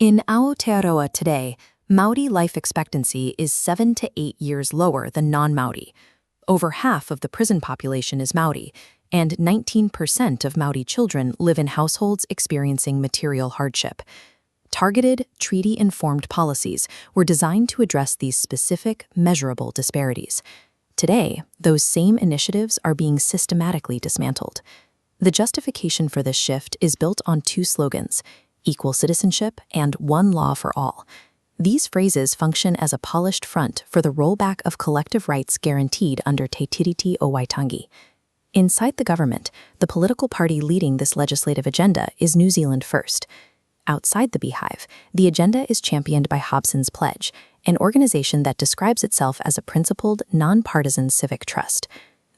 In Aotearoa today, Māori life expectancy is 7 to 8 years lower than non-Māori. Over half of the prison population is Māori, and 19% of Māori children live in households experiencing material hardship. Targeted, treaty-informed policies were designed to address these specific, measurable disparities. Today, those same initiatives are being systematically dismantled. The justification for this shift is built on two slogans: equal citizenship and one law for all. These phrases function as a polished front for the rollback of collective rights guaranteed under Te Tiriti o Waitangi. Inside the government, the political party leading this legislative agenda is New Zealand First. Outside the Beehive, the agenda is championed by Hobson's Pledge, an organization that describes itself as a principled, non-partisan civic trust.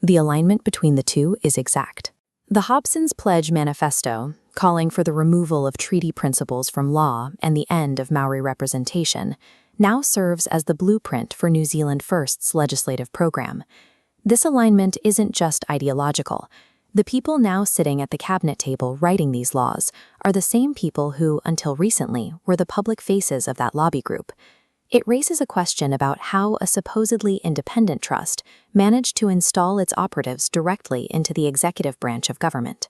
The alignment between the two is exact. The Hobson's Pledge manifesto, calling for the removal of treaty principles from law and the end of Maori representation, now serves as the blueprint for New Zealand First's legislative program. This alignment isn't just ideological. The people now sitting at the cabinet table writing these laws are the same people who, until recently, were the public faces of that lobby group. It raises a question about how a supposedly independent trust managed to install its operatives directly into the executive branch of government.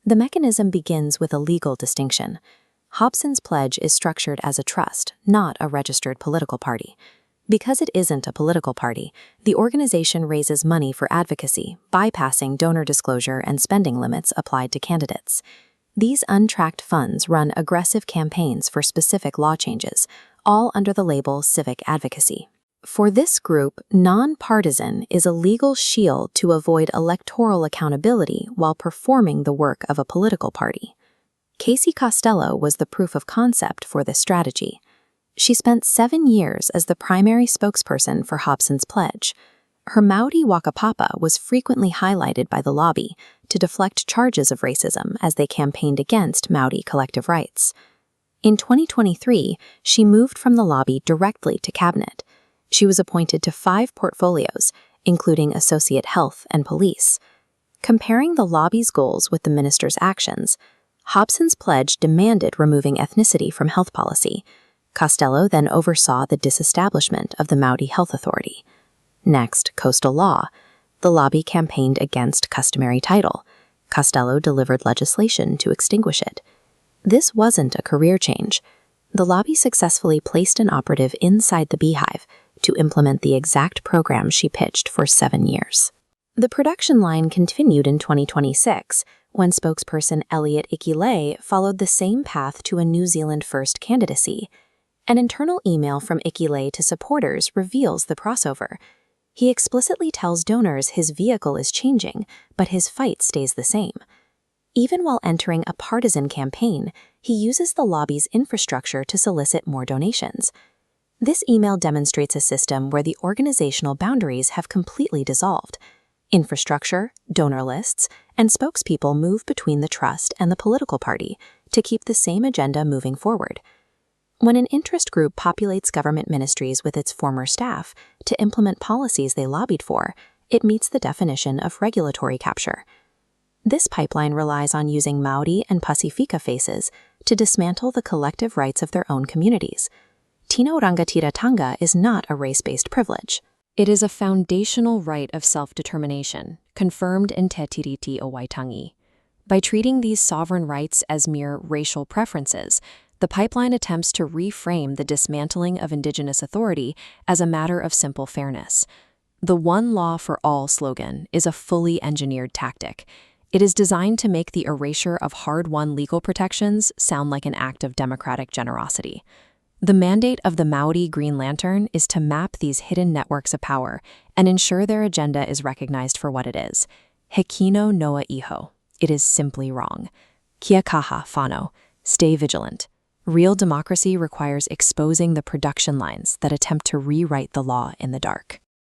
The mechanism begins with a legal distinction. Hobson's Pledge is structured as a trust, not a registered political party. Because it isn't a political party, the organization raises money for advocacy, bypassing donor disclosure and spending limits applied to candidates. These untracked funds run aggressive campaigns for specific law changes, all under the label civic advocacy. For this group, non-partisan is a legal shield to avoid electoral accountability while performing the work of a political party. Casey Costello was the proof of concept for this strategy. She spent 7 years as the primary spokesperson for Hobson's Pledge. Her Māori whakapapa was frequently highlighted by the lobby to deflect charges of racism as they campaigned against Māori collective rights. In 2023, she moved from the lobby directly to cabinet. She was appointed to 5 portfolios, including Associate Health and Police. Comparing the lobby's goals with the minister's actions, Hobson's Pledge demanded removing ethnicity from health policy. Costello then oversaw the disestablishment of the Māori Health Authority. Next, coastal law. The lobby campaigned against customary title. Costello delivered legislation to extinguish it. This wasn't a career change. The lobby successfully placed an operative inside the Beehive to implement the exact program she pitched for 7 years. The production line continued in 2026, when spokesperson Elliot Ikilei followed the same path to a New Zealand First candidacy. An internal email from Ikilei to supporters reveals the crossover. He explicitly tells donors his vehicle is changing, but his fight stays the same. Even while entering a partisan campaign, he uses the lobby's infrastructure to solicit more donations. This email demonstrates a system where the organizational boundaries have completely dissolved. Infrastructure, donor lists, and spokespeople move between the trust and the political party to keep the same agenda moving forward. When an interest group populates government ministries with its former staff to implement policies they lobbied for, it meets the definition of regulatory capture. This pipeline relies on using Māori and Pasifika faces to dismantle the collective rights of their own communities. Tino Rangatiratanga is not a race-based privilege. It is a foundational right of self-determination, confirmed in Te Tiriti o Waitangi. By treating these sovereign rights as mere racial preferences, the pipeline attempts to reframe the dismantling of Indigenous authority as a matter of simple fairness. The One Law for All slogan is a fully engineered tactic. It is designed to make the erasure of hard-won legal protections sound like an act of democratic generosity. The mandate of the Māori Green Lantern is to map these hidden networks of power and ensure their agenda is recognized for what it is. Hekino noa iho. It is simply wrong. Kia kaha whānau. Stay vigilant. Real democracy requires exposing the production lines that attempt to rewrite the law in the dark.